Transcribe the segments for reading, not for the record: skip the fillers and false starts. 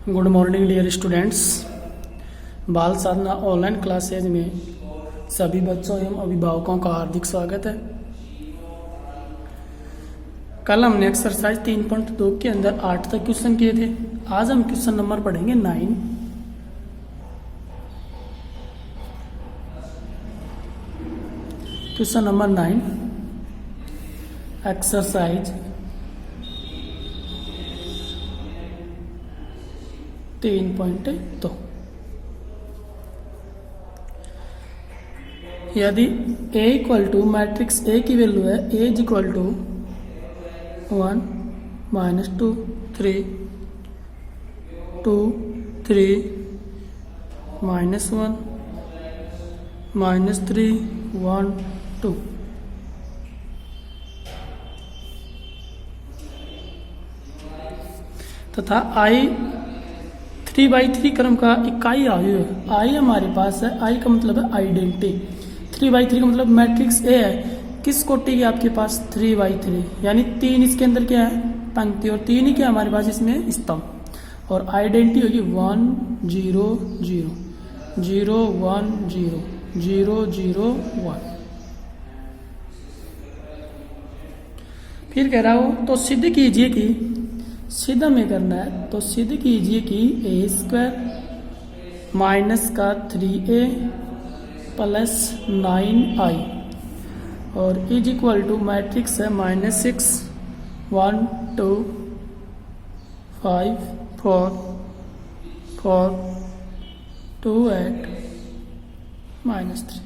Good morning dear students. बाल साधना online classes में सभी बच्चों एवं अभिभावकों का हार्दिक स्वागत है। कल हमने एक्सरसाइज 3.2 के अंदर 8 तक क्वेश्चन किए थे। आज हम क्वेश्चन नंबर पढ़ेंगे 9। Question number 9 exercise 3.2। यदि A equal to matrix A की वैल्यू है A इज इक्वल टू 1 -2 3 2 3 -1 -3 1 2 तथा I 3/3 क्रम का इकाई आयु है। आई हमारे पास है, आई का मतलब है आइडेंटिटी। 3/3 का मतलब मैट्रिक्स ए है, किस कोटि की आपके पास 3/3 यानी 3 इसके अंदर क्या है पंक्ति और 3 ही क्या हमारे पास इसमें स्तंभ। और आइडेंटिटी होगी 1 0 0 0 1 0 0 0 1। फिर कह रहा हो तो सिद्ध कीजिए कि सिद्ध हमें करना है, तो सिद्ध कीजिए कि A² माइनस का 3A प्लस 9I और इज इक्वल टू मैट्रिक्स है -6 1 2 5 4 4 2 8 -3।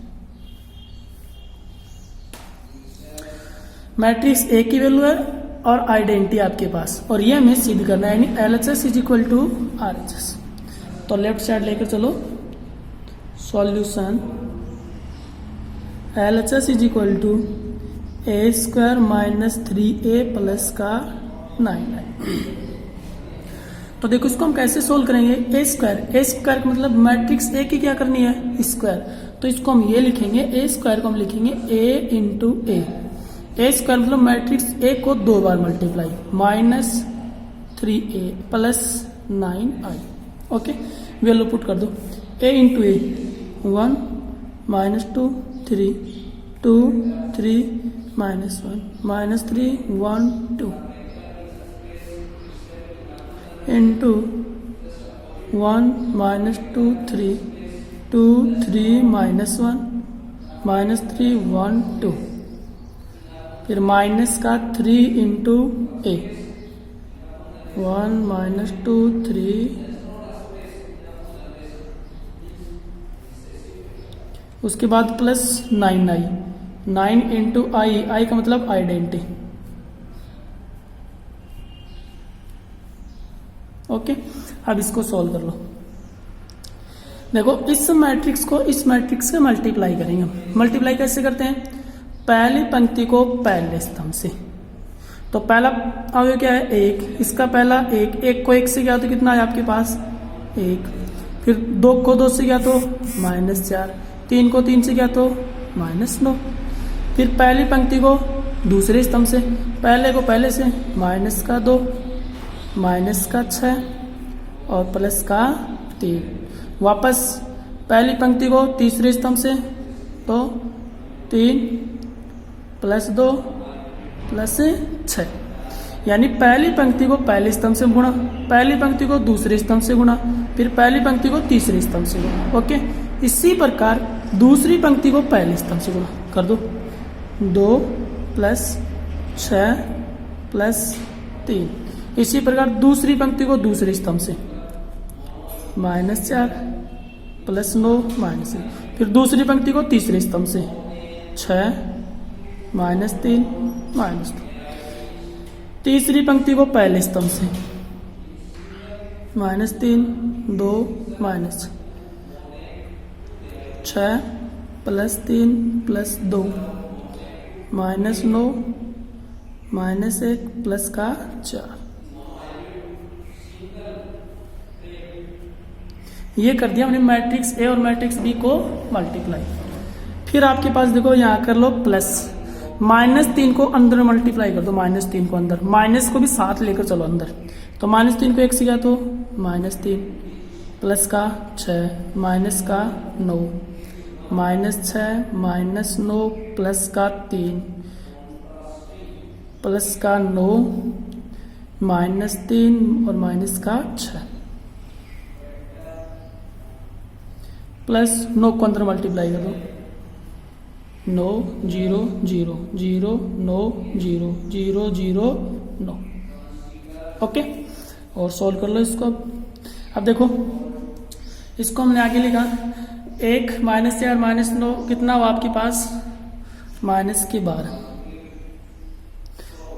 मैट्रिक्स A की वैल्यू है और आइडेंटिटी आपके पास, और ये हमें सिद्ध करना है, यानी LHS is equal to RHS। तो लेफ्ट साइड लेकर चलो, solution LHS is equal to A² minus 3A plus का 9I। तो देखो इसको हम कैसे सोल्व करेंगे। A² का मतलब मैट्रिक्स A की क्या करनी है स्क्वायर, तो इसको हम ये लिखेंगे A² को हम लिखेंगे A इंटू A² मतलब मैट्रिक्स A को 2 बार multiply -3A plus 9I। Okay, value put कर दो। A इंटू A 1 -2 3 2 3 -1 -3 1 2 इंटू 1 -2 3 2 3 -1 -3 1 2 फिर माइनस का 3 इंटू A 1 -2 3 उसके बाद प्लस 9I 9 इंटू I का मतलब आइडेंटिटी। ओके, अब इसको सॉल्व कर लो। देखो इस मैट्रिक्स को इस मैट्रिक्स से मल्टीप्लाई करेंगे। मल्टीप्लाई कैसे करते हैं, पहली पंक्ति को पहले स्तंभ से। तो पहला अवयव क्या है 1, इसका पहला 1 को 1 से गया तो कितना है आपके पास 1, फिर 2 को 2 से गया तो -4, 3 को 3 से गया तो -9, फिर पहली पंक्ति को दूसरे स्तंभ से, पहले को पहले से -2 -6 और प्लस का 3, वापस पहली पंक्ति को तीसरे स्तंभ से तो 3 +2 +6, यानी पहली पंक्ति को पहले स्तंभ से गुणा, पहली पंक्ति को दूसरे स्तंभ से गुणा, फिर पहली पंक्ति को तीसरे स्तंभ से गुणा। ओके, इसी प्रकार दूसरी पंक्ति को पहले स्तंभ से गुणा कर दो। 2 + 6 + 3, इसी प्रकार दूसरी पंक्ति को दूसरे स्तंभ से -4 + 9 -1, फिर दूसरी पंक्ति को तीसरे स्तंभ से 6 -3 -2, तीसरी पंक्ति को पहले स्तंभ से -3 2 -6 + 3 + 2 -9 -1 प्लस का 4। ये कर दिया हमने मैट्रिक्स A और मैट्रिक्स B को मल्टीप्लाई। फिर आपके पास देखो यहाँ कर लो प्लस -3 को अंदर मल्टीप्लाई कर दो, -3 को अंदर, माइनस को भी साथ लेकर चलो अंदर। तो -3 को 1 से गया तो -3, प्लस का 6, माइनस का 9, -6 -9 प्लस का 3, प्लस का 9, -3 और माइनस का 6, प्लस 9 को अंदर मल्टीप्लाई कर दो, 9 0 0 0 9 0 0 0 9। ओके, और सॉल्व कर लो इसको। अब देखो इसको हमने आगे लिखा 1 -4 -9 कितना हुआ आपके पास -12।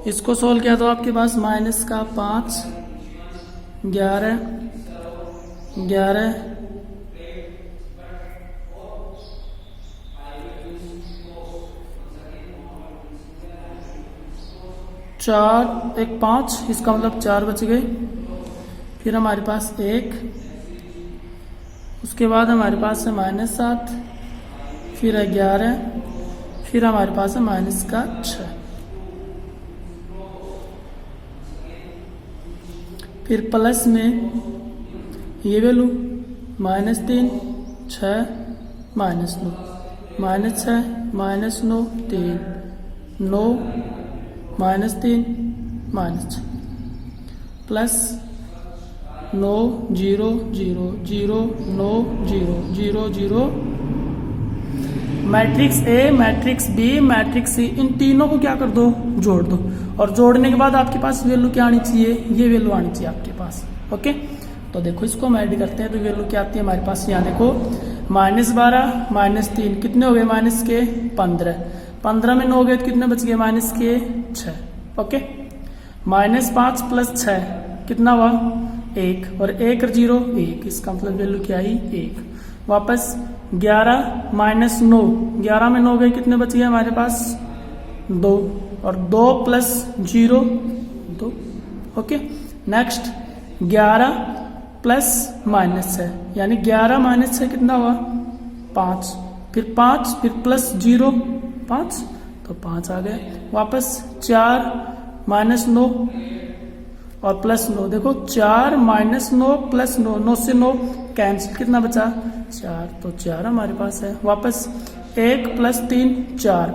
इसको सोल्व किया तो आपके पास -5 11 11 4 1 5, इसका मतलब 4 बच गए। फिर हमारे पास 1, उसके बाद हमारे पास है -7, फिर है 11, फिर हमारे पास है -6, फिर प्लस में ये value -3 6 -9 -6 -9 3 9 -3 -6 plus 9 0 0 0 9 0 0 0। Matrix A, matrix B, matrix C, इन तीनों को क्या कर दो, जोड़ दो। और जोड़ने के बाद आपके पास वैल्यू क्या आनी चाहिए, ये वैल्यू आनी चाहिए आपके पास। ओके, तो देखो इसको हम ऐड करते हैं तो वैल्यू क्या आती है हमारे पास, यहाँ देखो -12 -3 कितने हो गए -15, 15 में 9 गए तो कितने बच गए -6। ओके, -5 + 6 कितना हुआ 1, और 1 और 0 1, इसका मतलब वैल्यू क्या आई 1। वापस 11 -9, 11 में 9 गए कितने बच गए हमारे पास 2, और 2 + 0 2। ओके, नेक्स्ट 11 + -6, यानी 11 - 6 कितना हुआ 5, फिर 5 फिर +0 5, तो 5 आ गए। वापस 4 -9 और +9, देखो 4 -9 + 9, 9 से 9 कैंसिल, कितना बचा 4, तो 4 हमारे पास है। वापस 1 + 3 4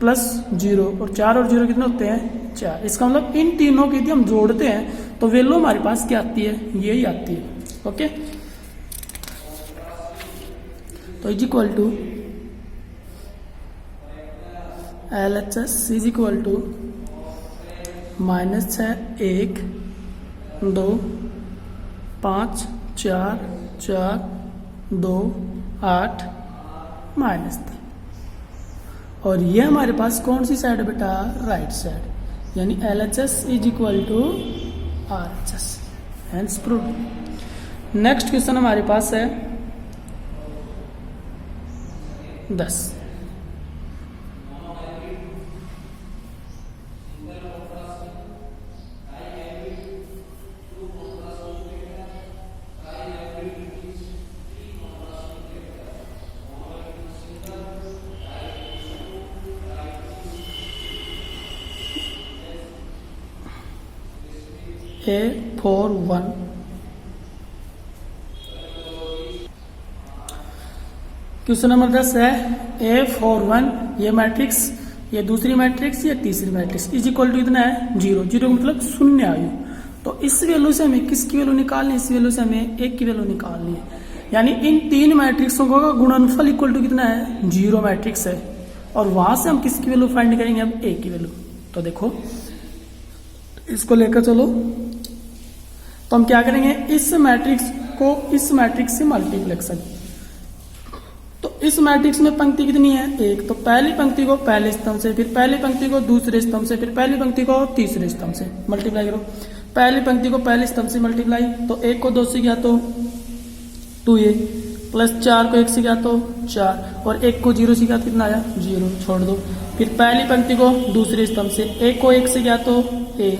+0, और 4 और 0 कितने होते हैं 4। इसका मतलब इन तीनों की यदि हम जोड़ते हैं तो वैल्यू हमारे पास क्या आती है, यही आती है। ओके, तो equal to LHS is equal to -6 1 2 5 4 4 2 8 -3। और ये हमारे पास कौन सी साइड है बेटा, राइट साइड, यानी LHS is equal to RHS, hence proved. Next question हमारे पास है 10। A41 क्वेश्चन नंबर 10 है A41, ये मैट्रिक्स, ये दूसरी मैट्रिक्स, ये तीसरी मैट्रिक्स इज इक्वल टू इतना है 0 0 मतलब शून्य आयु। तो इस वैल्यू से हमें किसकी वैल्यू निकालनी है, इस वैल्यू से हमें 1 की वैल्यू निकालनी है। यानी इन 3 मैट्रिक्सों का गुणनफल इक्वल टू कितना है 0 मैट्रिक्स है, और वहां से हम किसकी वैल्यू फाइंड करेंगे, अब 1 की वैल्यू। तो देखो इसको लेकर चलो, तो हम क्या करेंगे, इस मैट्रिक्स को इस मैट्रिक्स से मल्टीप्लेक्शन। तो इस मैट्रिक्स में पंक्ति कितनी है 1, तो पहली पंक्ति को पहले स्तंभ से, फिर पहली पंक्ति को दूसरे स्तंभ से, फिर पहली पंक्ति को तीसरे स्तंभ से मल्टीप्लाई करो। पहली पंक्ति को पहले स्तंभ से मल्टीप्लाई, तो 1 को 2 से गया तो 2a, प्लस 4 को 1 से गया तो 4, और 1 को 0 से गया तो कितना आया 0, छोड़ दो। फिर पहली पंक्ति को दूसरे स्तंभ से, 1 को 1 से गया तो a,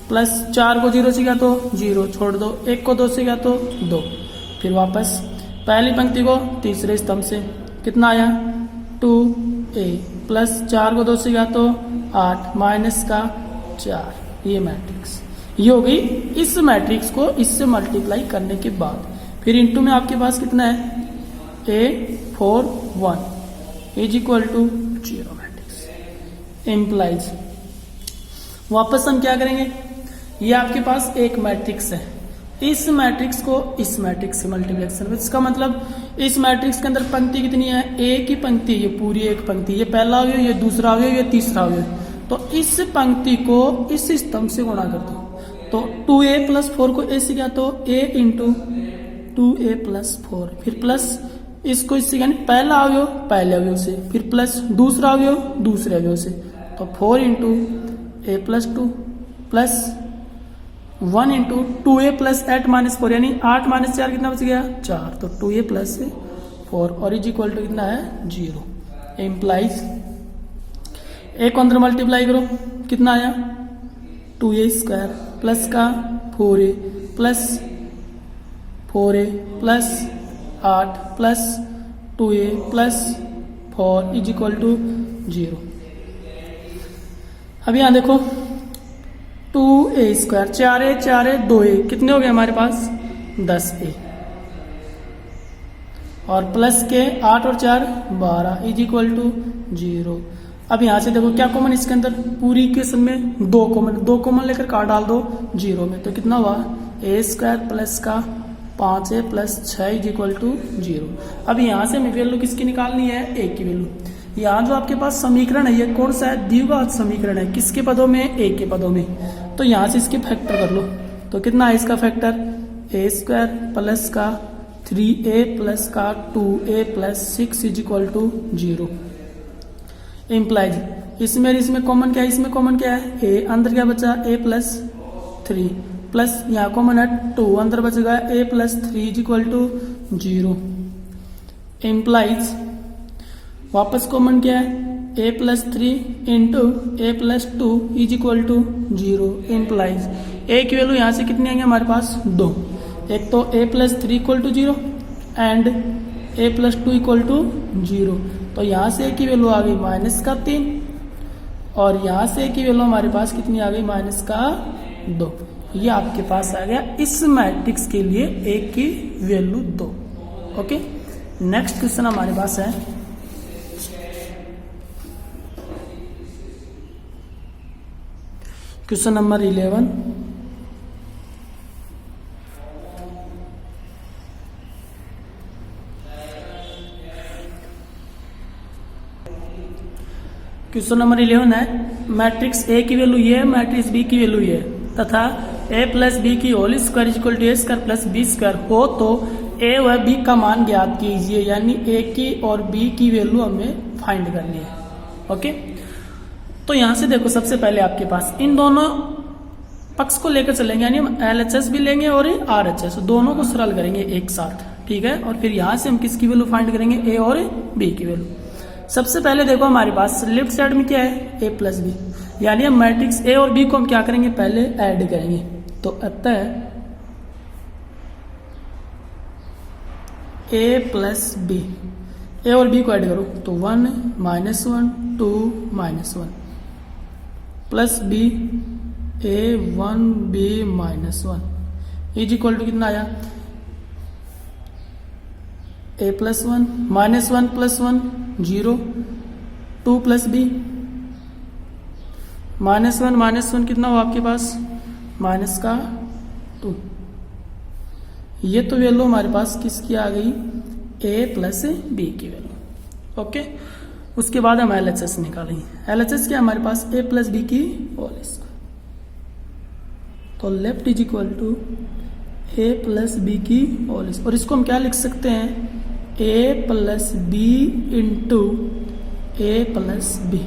प्लस 4 को 0 से गया तो 0, छोड़ दो। 1 को 2 से गया तो 2, फिर वापस पहली पंक्ति को तीसरे स्तंभ से, कितना आया 2a, प्लस 4 को 2 से गया तो 8, माइनस का 4, ये मैट्रिक्स। ये हो गई इस मैट्रिक्स को इससे मल्टीप्लाई करने के बाद। फिर इनटू में आपके पास कितना है, A4 1 is equal to 0 matrix implies. वापस हम क्या करेंगे, ये आपके पास एक मैट्रिक्स है, इस मैट्रिक्स को इस मैट्रिक्स से मल्टीप्लिकेशन, इसका मतलब इस मैट्रिक्स के अंदर पंक्ति कितनी है, एक ही पंक्ति, ये पूरी एक पंक्ति, ये पहला अवयव, ये दूसरा अवयव, ये तीसरा अवयव। तो इस पंक्ति को इस स्तंभ से गुणा कर दो। तो 2a प्लस 4 को a से क्या, तो a इंटू 2a प्लस 4, फिर प्लस इसको इससे यानी पहला अवयव पहले अवयव से, फिर प्लस दूसरा अवयव दूसरे अवयव से। तो 4 into a plus 2 plus 1 into 2a plus 8 minus 4, यानी 8 माइनस 4 कितना बच गया, 4। तो 2a प्लस 4 और इज इक्वल टू कितना है, 0 इम्प्लाइज। ए को अंदर मल्टीप्लाई करो, कितना आया 2a स्क्वायर प्लस का 4a plus 4a plus 8 plus 2a plus 4 is equal to 0। अब यहां देखो 2a square 4a 4a 2a कितने हो गए हमारे पास 10a, और प्लस के 8 और 4 12 इज इक्वल टू 0। अब यहां से देखो क्या कॉमन, इसके अंदर पूरी इक्वेशन में दो कॉमन लेकर काट डाल दो 0 में, तो कितना हुआ a स्क्वायर प्लस का 5a plus 6 is equal to 0। अब यहां से हमें वैल्यू किसकी निकालनी है, a की वैल्यू। यहाँ जो आपके पास समीकरण है ये कौन सा है, द्विघात समीकरण है, किसके पदों में, a के पदों में। तो यहां से इसके फैक्टर कर लो, तो कितना है इसका फैक्टर, a स्क्वायर प्लस का 3a प्लस का 2a plus 6 is equal to 0 implies. इसमें कॉमन क्या है, इसमें कॉमन क्या है, a अंदर क्या बचा a प्लस 3 प्लस यहाँ कॉमन है 2 अंदर बचेगा a plus 3 is equal to 0 implies. वापस कॉमन क्या है, a plus 3 into a plus 2 is equal to 0 implies. a की वैल्यू यहाँ से कितनी आएंगे हमारे पास 2, एक तो a plus 3 equal to 0 and a plus 2 equal to 0। तो यहाँ से a की वैल्यू आ गई माइनस का 3 और यहाँ से a की वैल्यू हमारे पास कितनी आ गई माइनस का 2। ये आपके पास आ गया इस मैट्रिक्स के लिए a की वैल्यू 2। ओके, नेक्स्ट क्वेश्चन हमारे पास है क्वेश्चन नंबर 11। क्वेश्चन नंबर 11 है, मैट्रिक्स A की वैल्यू ये है, मैट्रिक्स B की वैल्यू ये है, तथा A प्लस बी की whole square equal to A square plus B square हो तो A व B का मान ज्ञात कीजिए, यानी A की और B की वैल्यू हमें फाइंड करनी है। ओके, तो यहां से देखो सबसे पहले आपके पास इन दोनों पक्ष को लेकर चलेंगे, यानी हम LHS भी लेंगे और RHS दोनों को सरल करेंगे एक साथ, ठीक है। और फिर यहां से हम किसकी वैल्यू फाइंड करेंगे, A और B की वैल्यू। सबसे पहले देखो हमारे पास लेफ्ट साइड में क्या है, A प्लस बी, यानी हम मैट्रिक्स A और B को हम क्या करेंगे, पहले ऐड करेंगे। तो अतः A प्लस बी, A और B को ऐड करो तो 1 -1 2 -1 plus B A1 B -1 is equal to कितना आया, A plus 1 -1 plus 1 0 2 plus B -1 कितना हो आपके पास माइनस का 2। ये तो वैल्यू हमारे पास किसकी आ गई, A प्लस बी की वैल्यू। ओके, उसके बाद हम LHS निकालेंगे। LHS क्या हमारे पास, A प्लस बी की होल स्क्वायर। तो left is equal to A plus B की होल स्क्वायर, और इसको हम क्या लिख सकते हैं, A plus B into A plus B.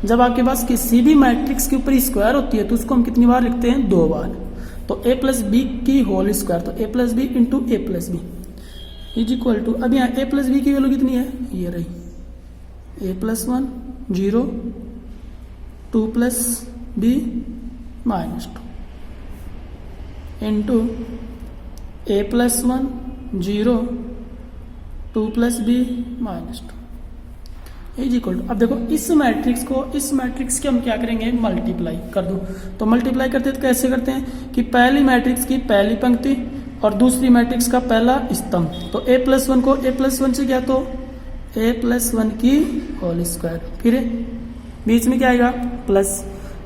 जब आपके पास किसी भी मैट्रिक्स के ऊपर स्क्वायर होती है तो उसको हम कितनी बार लिखते हैं, 2 बार। तो A प्लस बी की होल स्क्वायर, तो A plus B into A plus B is equal to, अब यहाँ A प्लस बी की वैल्यू कितनी है, ये रही A plus 1 0 2 plus B -2 into A plus 1 0 2 plus B -2। Is equal to, अब देखो इस मैट्रिक्स के हम क्या करेंगे, मल्टीप्लाई कर दो। तो मल्टीप्लाई करते हैं तो कैसे करते हैं कि पहली मैट्रिक्स की पहली पंक्ति और दूसरी मैट्रिक्स का पहला स्तंभ। तो a+1 को a+1 से क्या, तो a+1 की होल स्क्वायर, फिर बीच में क्या आएगा प्लस,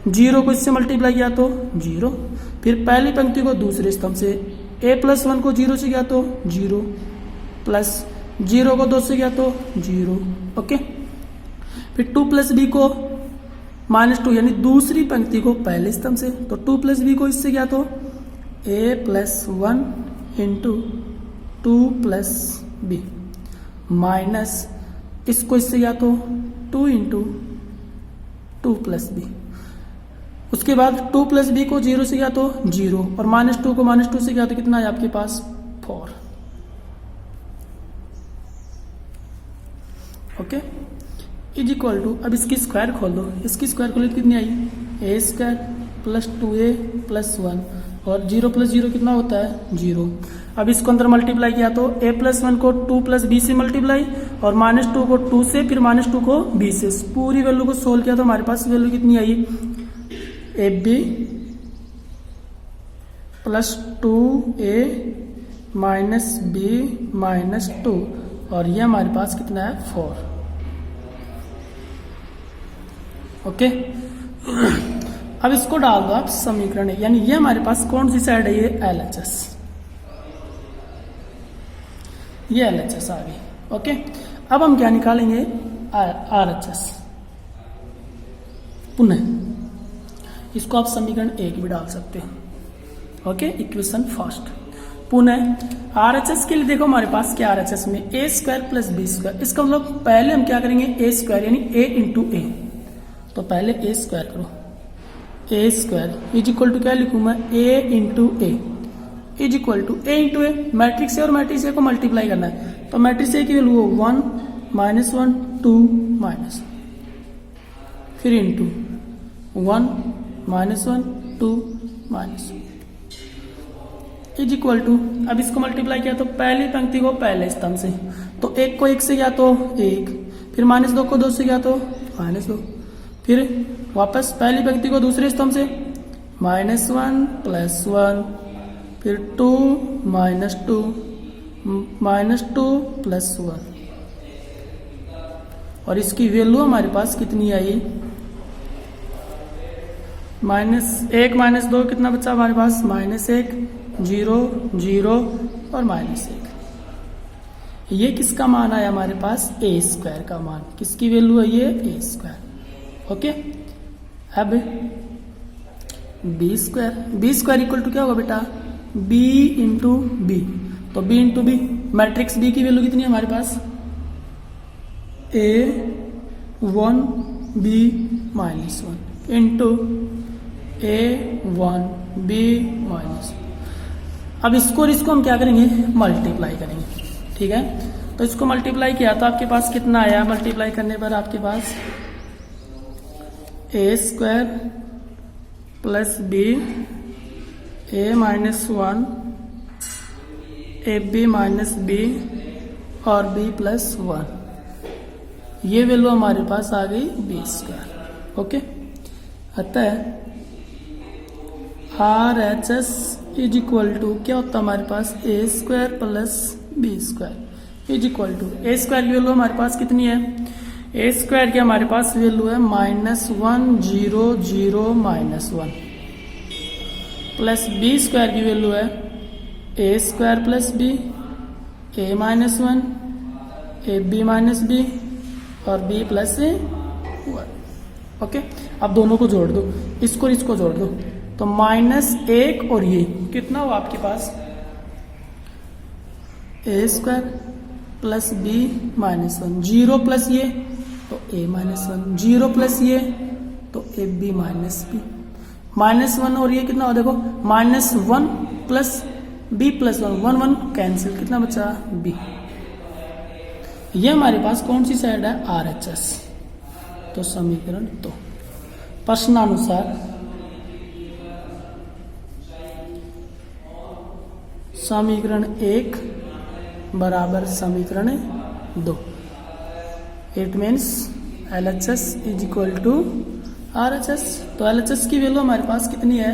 0 को इससे मल्टीप्लाई किया तो 0, फिर पहली पंक्ति को दूसरे स्तंभ से a+1 को 0 से किया तो 0, प्लस 0 को 2 से किया तो 0, ओके। फिर 2 + b को -2 यानी दूसरी पंक्ति को पहले स्तंभ से, तो 2 + b को इससे किया तो a+1 इंटू 2 + b माइनस इसको इससे किया तो 2 इंटू 2 + b। उसके बाद 2 + b को 0 से किया तो 0 और -2 को -2 से किया तो कितना है आपके पास 4, ओके। इज इक्वल टू, अब इसकी स्क्वायर खोल दो, इसकी स्क्वायर खोले तो कितनी आई a² + 2a + 1 और 0 + 0 कितना होता है 0। अब इसको अंदर मल्टीप्लाई किया तो a+1 को 2 + b से मल्टीप्लाई और -2 को 2 से, फिर -2 को b से, पूरी वैल्यू को सोल्व किया तो हमारे पास वैल्यू कितनी आई ab + 2a - b - 2 और ये हमारे पास कितना है 4, ओके। अब इसको डाल दो आप समीकरण, यानी ये हमारे पास कौन सी साइड है, ये LHS, ये LHS आ गई, ओके। अब हम क्या निकालेंगे RHS, पुनः इसको आप समीकरण 1 भी डाल सकते हैं, ओके, इक्वेशन फर्स्ट। पुनः RHS के लिए देखो हमारे पास क्या RHS में a² + b², इसका मतलब पहले हम क्या करेंगे a² यानी a इंटू a, तो पहले a² करो, a² इज इक्वल टू क्या लिखूं मैं a into a is equal to a into a, matrix A और मैट्रिक्स ए को मल्टीप्लाई करना है, तो मैट्रिक्स ए की वैल्यू 1 -1 2 -1, फिर इंटू 1 -1 2 -1 इज इक्वल टू, अब इसको मल्टीप्लाई किया तो पहली पंक्ति को पहले स्तंभ से, तो 1 को 1 से गया तो 1, फिर -2 को 2 से गया तो -2, फिर वापस पहली पंक्ति को दूसरे स्तंभ से -1 + 1, फिर 2 -2 -2 + 1 और इसकी वैल्यू हमारे पास कितनी आई -1 -2 कितना बचा हमारे पास -1 0 0 और -1। ये किसका मान आया हमारे पास a² का मान, किसकी वैल्यू है ये a², ओके। अब b² इक्वल टू क्या होगा बेटा b इंटू b, तो b into b, matrix b की वैल्यू कितनी है हमारे पास a1 b -1 into a1 b -1। अब इसको और इसको हम क्या करेंगे मल्टीप्लाई करेंगे, ठीक है। तो इसको मल्टीप्लाई किया तो आपके पास कितना आया, मल्टीप्लाई करने पर आपके पास a² + b a -1 ab - b और b + 1, ये वैल्यू हमारे पास आ गई b², ओके। अतः RHS इज इक्वल टू क्या होता है हमारे पास a² + b² is equal to, a² की वैल्यू हमारे पास कितनी है, a² की हमारे पास वैल्यू है -1 0 0 -1 प्लस b² की वैल्यू है a² + b a -1 ab - b और b + 1, ओके। अब दोनों को जोड़ दो, इसको और इसको जोड़ दो, तो -1 और ये कितना हुआ आपके पास a² + b -1, 0 प्लस ये तो a -1, 0 प्लस ये तो ab - b, -1 और ये कितना हो देखो -1 + b + 1 1 1 कैंसिल, कितना बचा b। ये हमारे पास कौन सी साइड है RHS, तो समीकरण 2 प्रश्नानुसार समीकरण 1 बराबर समीकरण 2, it means LHS is equal to RHS। तो LHS की वैल्यू हमारे पास कितनी है,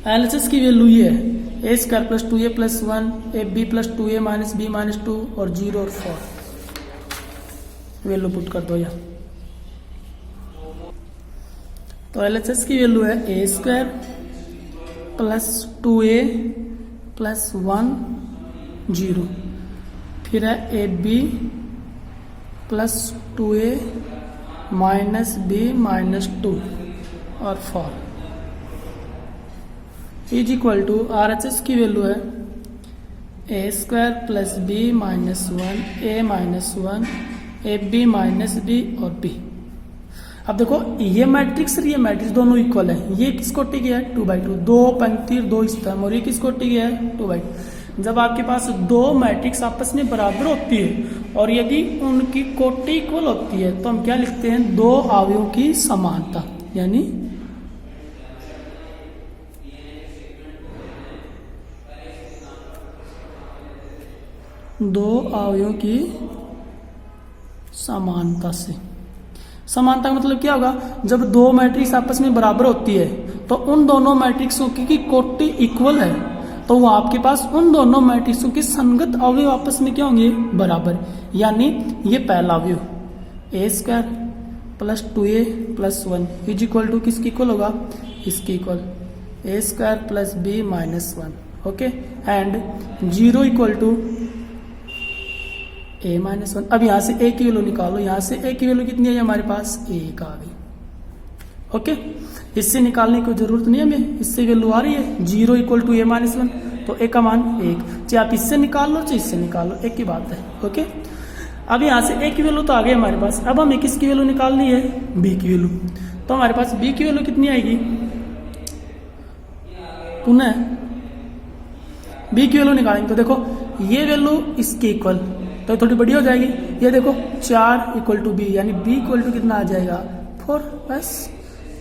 LHS की वैल्यू ये है a square plus 2a plus 1 a b plus 2a minus b minus 2 और 0 और 4 वैल्यू पुट कर दो यहाँ। तो LHS की वैल्यू है a square plus 2a plus 1 0, फिर है a b plus 2a minus b minus 2 और 4 इज इक्वल टू RHS की वैल्यू है a square plus b minus 1 a minus 1 a b minus b और बी। अब देखो ये मैट्रिक्स और ये मैट्रिक्स दोनों इक्वल है। ये किस कोटि की है 2/2, 2 पंक्ति 2 स्तंभ, और ये किस कोटि की है 2/2। जब आपके पास दो मैट्रिक्स आपस में बराबर होती है और यदि उनकी कोटि इक्वल होती है तो हम क्या लिखते हैं, दो अवयवों की समानता, यानी दो अवयवों की समानता से। समानता का मतलब क्या होगा, जब दो मैट्रिक्स आपस में बराबर होती है तो उन दोनों मैट्रिक्सों की कोटि इक्वल है तो वो आपके पास उन दोनों मैट्रिक्सों के संगत अवयव आपस में क्या होंगे, बराबर। यानी ये पहला अवयव a square plus 2a plus 1 is equal to किसकी इक्वल होगा, इसकी equal a square plus b minus 1, okay. And 0 equal to a minus 1। अब यहां से a की वैल्यू निकालो, यहां से a की वैल्यू कितनी है हमारे पास, 1 आ गई, ओके। इससे निकालने की जरूरत नहीं है हमें, इससे वैल्यू आ रही है 0 इक्वल टू a माइनस 1, तो a का मान 1। चाहे आप इससे निकाल लो चाहे इससे निकाल लो, एक ही बात है, ओके। अब यहां से a की वैल्यू तो आ गई हमारे पास। अब हमें किसकी वैल्यू निकालनी है, b की वैल्यू। तो हमारे पास b की वैल्यू कितनी आएगी, पुनः b की वैल्यू निकालेंगे तो देखो ये वैल्यू इसके इक्वल तो थोड़ी बड़ी हो जाएगी। ये देखो 4 इक्वल टू बी, यानी b इक्वल टू कितना आ जाएगा 4, बस।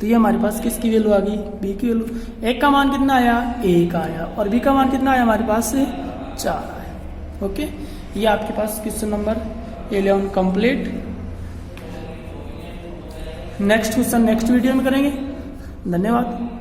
तो ये हमारे पास किसकी वैल्यू आ गई, b की वैल्यू। एक का मान कितना आया, 1 आया, और b का मान कितना आया हमारे पास 4 आया, ओके। ये आपके पास question number 11 complete. Next question next video में करेंगे। धन्यवाद।